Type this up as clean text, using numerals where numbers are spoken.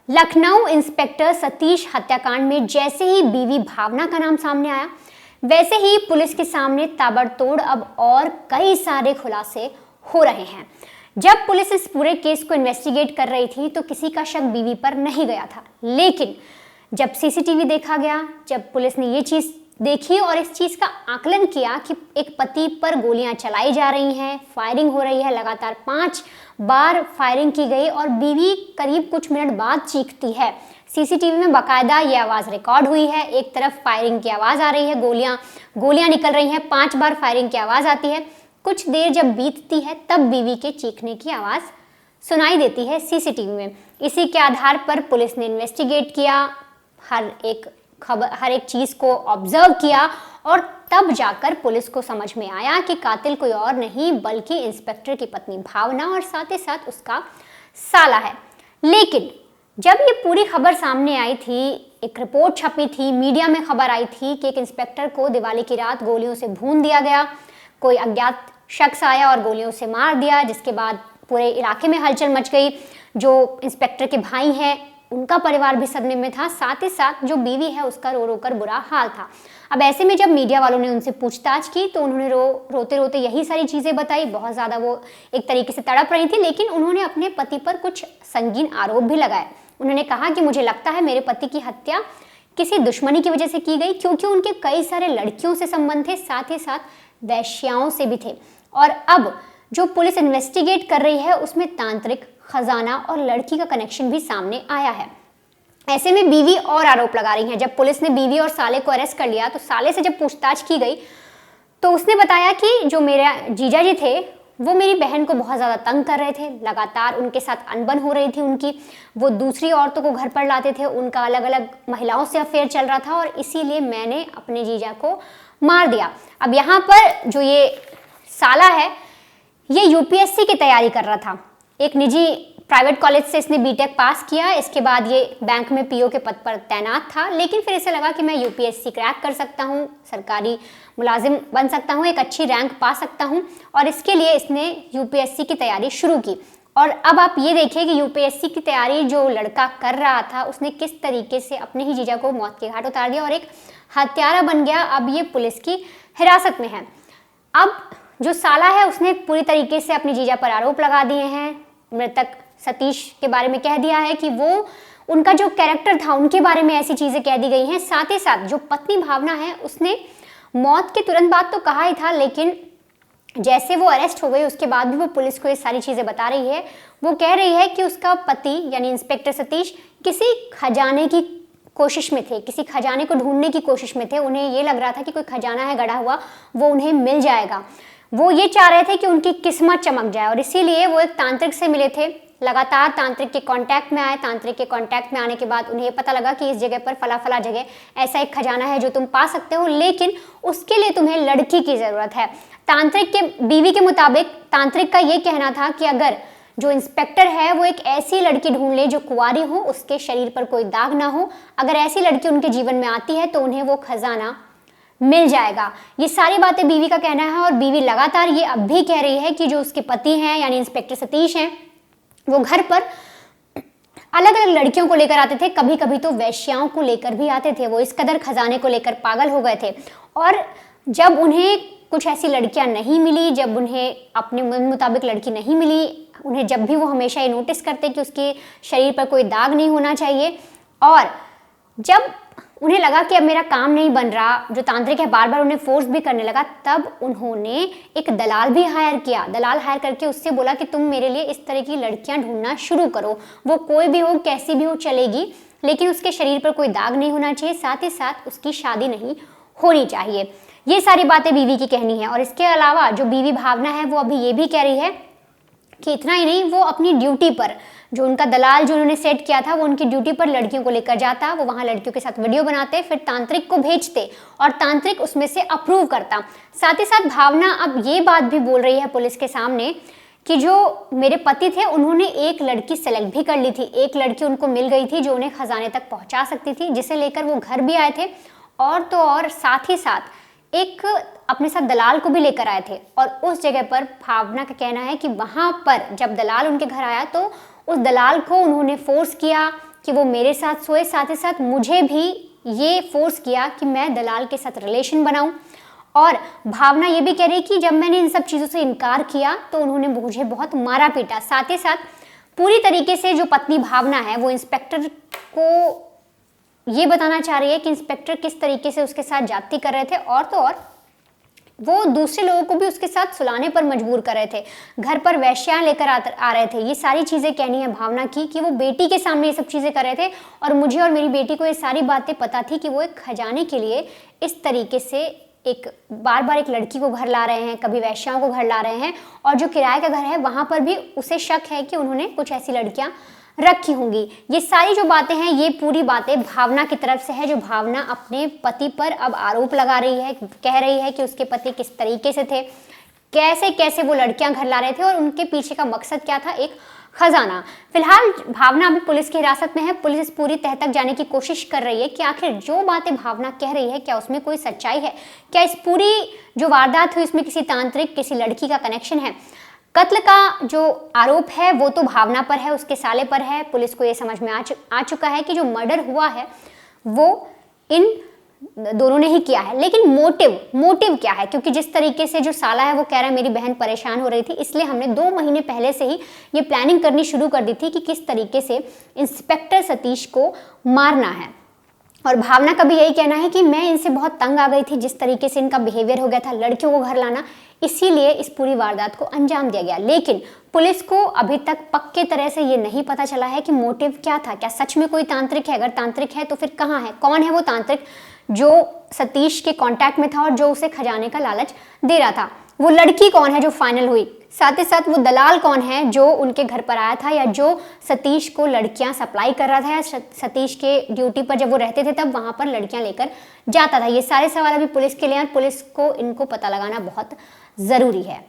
Lucknow inspector Satish हत्याकांड में जैसे ही बीवी भावना का नाम सामने आया, वैसे ही पुलिस के सामने ताबड़तोड़ अब और कई सारे खुलासे हो रहे हैं। जब पुलिस इस पूरे केस को इन्वेस्टिगेट कर रही थी तो किसी का शक बीवी पर नहीं गया था, लेकिन जब सीसीटीवी देखा गया, जब पुलिस ने ये चीज़ देखी और इस चीज़ का आकलन किया कि एक पति पर गोलियां चलाई जा रही हैं, फायरिंग हो रही है, लगातार 5 बार फायरिंग की गई और बीवी करीब कुछ मिनट बाद चीखती है। सीसीटीवी में बाकायदा ये आवाज़ रिकॉर्ड हुई है। एक तरफ फायरिंग की आवाज़ आ रही है, गोलियां निकल रही हैं, 5 बार फायरिंग की आवाज़ आती है। कुछ देर जब बीतती है तब बीवी के चीखने की आवाज़ सुनाई देती है सीसीटीवी में। इसी के आधार पर पुलिस ने इन्वेस्टिगेट किया, हर एक चीज़ को ऑब्जर्व किया और तब जाकर पुलिस को समझ में आया कि कातिल कोई और नहीं बल्कि इंस्पेक्टर की पत्नी भावना और साथ ही साथ उसका साला है। लेकिन जब ये पूरी खबर सामने आई थी, एक रिपोर्ट छपी थी, मीडिया में खबर आई थी कि एक इंस्पेक्टर को दिवाली की रात गोलियों से भून दिया गया, कोई अज्ञात शख्स आया और गोलियों से मार दिया, जिसके बाद पूरे इलाके में हलचल मच गई। जो इंस्पेक्टर के भाई हैं उनका परिवार भी सदमे में था, साथ ही साथ जो बीवी है उसका रो रो कर बुरा हाल था। अब ऐसे में जब मीडिया वालों ने उनसे पूछताछ की तो उन्होंने रोते रोते यही सारी चीज़ें बताई। बहुत ज़्यादा वो एक तरीके से तड़प रही थी, लेकिन उन्होंने अपने पति पर कुछ संगीन आरोप भी लगाए। उन्होंने कहा कि मुझे लगता है मेरे पति की हत्या किसी दुश्मनी की वजह से की गई, क्योंकि उनके कई सारे लड़कियों से संबंध थे, साथ ही साथ वैश्याओं से भी थे। और अब जो पुलिस इन्वेस्टिगेट कर रही है उसमें तांत्रिक, खजाना और लड़की का कनेक्शन भी सामने आया है। ऐसे में बीवी और आरोप लगा रही है। जब पुलिस ने बीवी और साले को अरेस्ट कर लिया तो साले से जब पूछताछ की गई तो उसने बताया कि जो मेरा जीजा जी थे वो मेरी बहन को बहुत ज़्यादा तंग कर रहे थे, लगातार उनके साथ अनबन हो रही थी उनकी, वो दूसरी औरतों को घर पर लाते थे, उनका अलग अलग महिलाओं से अफेयर चल रहा था और इसीलिए मैंने अपने जीजा को मार दिया। अब यहाँ पर जो ये साला है ये यूपीएससी की तैयारी कर रहा था। एक निजी प्राइवेट कॉलेज से इसने बीटेक पास किया, इसके बाद ये बैंक में पीओ के पद पर तैनात था, लेकिन फिर इसे लगा कि मैं यूपीएससी क्रैक कर सकता हूँ, सरकारी मुलाजिम बन सकता हूँ, एक अच्छी रैंक पा सकता हूँ, और इसके लिए इसने यूपीएससी की तैयारी शुरू की। और अब आप ये देखिए कि यूपीएससी की तैयारी जो लड़का कर रहा था उसने किस तरीके से अपने ही जीजा को मौत के घाट उतार दिया और एक हत्यारा बन गया। अब ये पुलिस की हिरासत में है। अब जो साला है उसने पूरी तरीके से अपने जीजा पर आरोप लगा दिए हैं। मृतक सतीश के बारे में कह दिया है कि वो उनका जो कैरेक्टर था उनके बारे में ऐसी चीज़ें कह दी गई हैं। साथ ही साथ जो पत्नी भावना है उसने मौत के तुरंत बाद तो कहा ही था, लेकिन जैसे वो अरेस्ट हो गई उसके बाद भी वो पुलिस को ये सारी चीज़ें बता रही है। वो कह रही है कि उसका पति यानी इंस्पेक्टर सतीश किसी खजाने की कोशिश में थे, किसी खजाने को ढूंढने की कोशिश में थे। उन्हें ये लग रहा था कि कोई खजाना है गड़ा हुआ, वो उन्हें मिल जाएगा। वो ये चाह रहे थे कि उनकी किस्मत चमक जाए और इसीलिए वो एक तांत्रिक से मिले थे, लगातार तांत्रिक के कांटेक्ट में आए। तांत्रिक के कांटेक्ट में आने के बाद उन्हें पता लगा कि इस जगह पर फला जगह ऐसा एक खजाना है जो तुम पा सकते हो, लेकिन उसके लिए तुम्हें लड़की की ज़रूरत है। तांत्रिक के बीवी के मुताबिक तांत्रिक का ये कहना था कि अगर जो इंस्पेक्टर है वो एक ऐसी लड़की ढूंढ ले जो कुंवारी हो, उसके शरीर पर कोई दाग ना हो, अगर ऐसी लड़की उनके जीवन में आती है तो उन्हें वो खजाना मिल जाएगा। ये सारी बातें बीवी का कहना है और बीवी लगातार ये अब भी कह रही है कि जो उसके पति हैं यानी इंस्पेक्टर सतीश हैं वो घर पर अलग अलग लड़कियों को लेकर आते थे, कभी कभी तो वैश्याओं को लेकर भी आते थे। वो इस कदर खजाने को लेकर पागल हो गए थे और जब उन्हें कुछ ऐसी लड़कियां नहीं मिली, जब उन्हें अपने मन मुताबिक लड़की नहीं मिली, उन्हें जब भी वो हमेशा ये नोटिस करते कि उसके शरीर पर कोई दाग नहीं होना चाहिए, और जब उन्हें लगा कि अब मेरा काम नहीं बन रहा, जो तांत्रिक है बार बार उन्हें फोर्स भी करने लगा, तब उन्होंने एक दलाल भी हायर किया। दलाल हायर करके उससे बोला कि तुम मेरे लिए इस तरह की लड़कियां ढूंढना शुरू करो, वो कोई भी हो, कैसी भी हो चलेगी, लेकिन उसके शरीर पर कोई दाग नहीं होना चाहिए, साथ ही साथ उसकी शादी नहीं होनी चाहिए। ये सारी बातें बीवी की कहनी है। और इसके अलावा जो बीवी भावना है वो अभी ये भी कह रही है कि इतना ही नहीं, वो अपनी ड्यूटी पर, जो उनका दलाल जो उन्होंने सेट किया था वो उनकी ड्यूटी पर लड़कियों को लेकर जाता, वो वहाँ लड़कियों के साथ वीडियो बनाते, फिर तांत्रिक को भेजते और तांत्रिक उसमें से अप्रूव करता। साथ ही साथ भावना अब ये बात भी बोल रही है पुलिस के सामने कि जो मेरे पति थे उन्होंने एक लड़की सेलेक्ट भी कर ली थी, एक लड़की उनको मिल गई थी जो उन्हें खजाने तक पहुँचा सकती थी, जिसे लेकर वो घर भी आए थे और तो और साथ ही साथ एक अपने साथ दलाल को भी लेकर आए थे। और उस जगह पर भावना का कहना है कि वहाँ पर जब दलाल उनके घर आया तो उस दलाल को उन्होंने फोर्स किया कि वो मेरे साथ सोए, साथ ही साथ मुझे भी ये फोर्स किया कि मैं दलाल के साथ रिलेशन बनाऊं। और भावना ये भी कह रही कि जब मैंने इन सब चीज़ों से इनकार किया तो उन्होंने मुझे बहुत मारा पीटा। साथ ही साथ पूरी तरीके से जो पत्नी भावना है वो इंस्पेक्टर को ये बताना चाह रही है कि इंस्पेक्टर किस तरीके से उसके साथ जाती कर रहे थे, और तो और वो दूसरे लोगों को भी उसके साथ सुलाने पर मजबूर कर रहे थे, घर पर वैश्याएं लेकर आ रहे थे। ये सारी चीज़ें कहनी है भावना की कि वो बेटी के सामने ये सब चीज़ें कर रहे थे, और मुझे और मेरी बेटी को ये सारी बातें पता थी कि वो एक खजाने के लिए इस तरीके से एक बार बार एक लड़की को घर ला रहे हैं, कभी वैश्याओं को घर ला रहे हैं, और जो किराए का घर है वहाँ पर भी उसे शक है कि उन्होंने कुछ ऐसी लड़कियाँ रखी होंगी। ये सारी जो बातें हैं ये पूरी बातें भावना की तरफ से है, जो भावना अपने पति पर अब आरोप लगा रही है, कह रही है कि उसके पति किस तरीके से थे, कैसे कैसे वो लड़कियां घर ला रहे थे और उनके पीछे का मकसद क्या था, एक खजाना। फिलहाल भावना अभी पुलिस की हिरासत में है। पुलिस इस पूरी तह तक जाने की कोशिश कर रही है कि आखिर जो बातें भावना कह रही है क्या उसमें कोई सच्चाई है, क्या इस पूरी जो वारदात हुई इसमें किसी तांत्रिक, किसी लड़की का कनेक्शन है। कत्ल का जो आरोप है वो तो भावना पर है, उसके साले पर है। पुलिस को ये समझ में आ चुका है कि जो मर्डर हुआ है वो इन दोनों ने ही किया है, लेकिन मोटिव क्या है, क्योंकि जिस तरीके से जो साला है वो कह रहा है मेरी बहन परेशान हो रही थी, इसलिए हमने 2 महीने पहले से ही ये प्लानिंग करनी शुरू कर दी थी कि किस तरीके से इंस्पेक्टर सतीश को मारना है। और भावना का भी यही कहना है कि मैं इनसे बहुत तंग आ गई थी, जिस तरीके से इनका बिहेवियर हो गया था, लड़कियों को घर लाना, इसीलिए इस पूरी वारदात को अंजाम दिया गया। लेकिन पुलिस को अभी तक पक्के तरह से ये नहीं पता चला है कि मोटिव क्या था, क्या सच में कोई तांत्रिक है, अगर तांत्रिक है तो फिर कहाँ है, कौन है वो तांत्रिक जो सतीश के कांटेक्ट में था और जो उसे खजाने का लालच दे रहा था, वो लड़की कौन है जो फाइनल हुई, साथ ही साथ वो दलाल कौन है जो उनके घर पर आया था या जो सतीश को लड़कियां सप्लाई कर रहा था, या सतीश के ड्यूटी पर जब वो रहते थे तब वहां पर लड़कियां लेकर जाता था। ये सारे सवाल अभी पुलिस के लिए और पुलिस को इनको पता लगाना बहुत ज़रूरी है।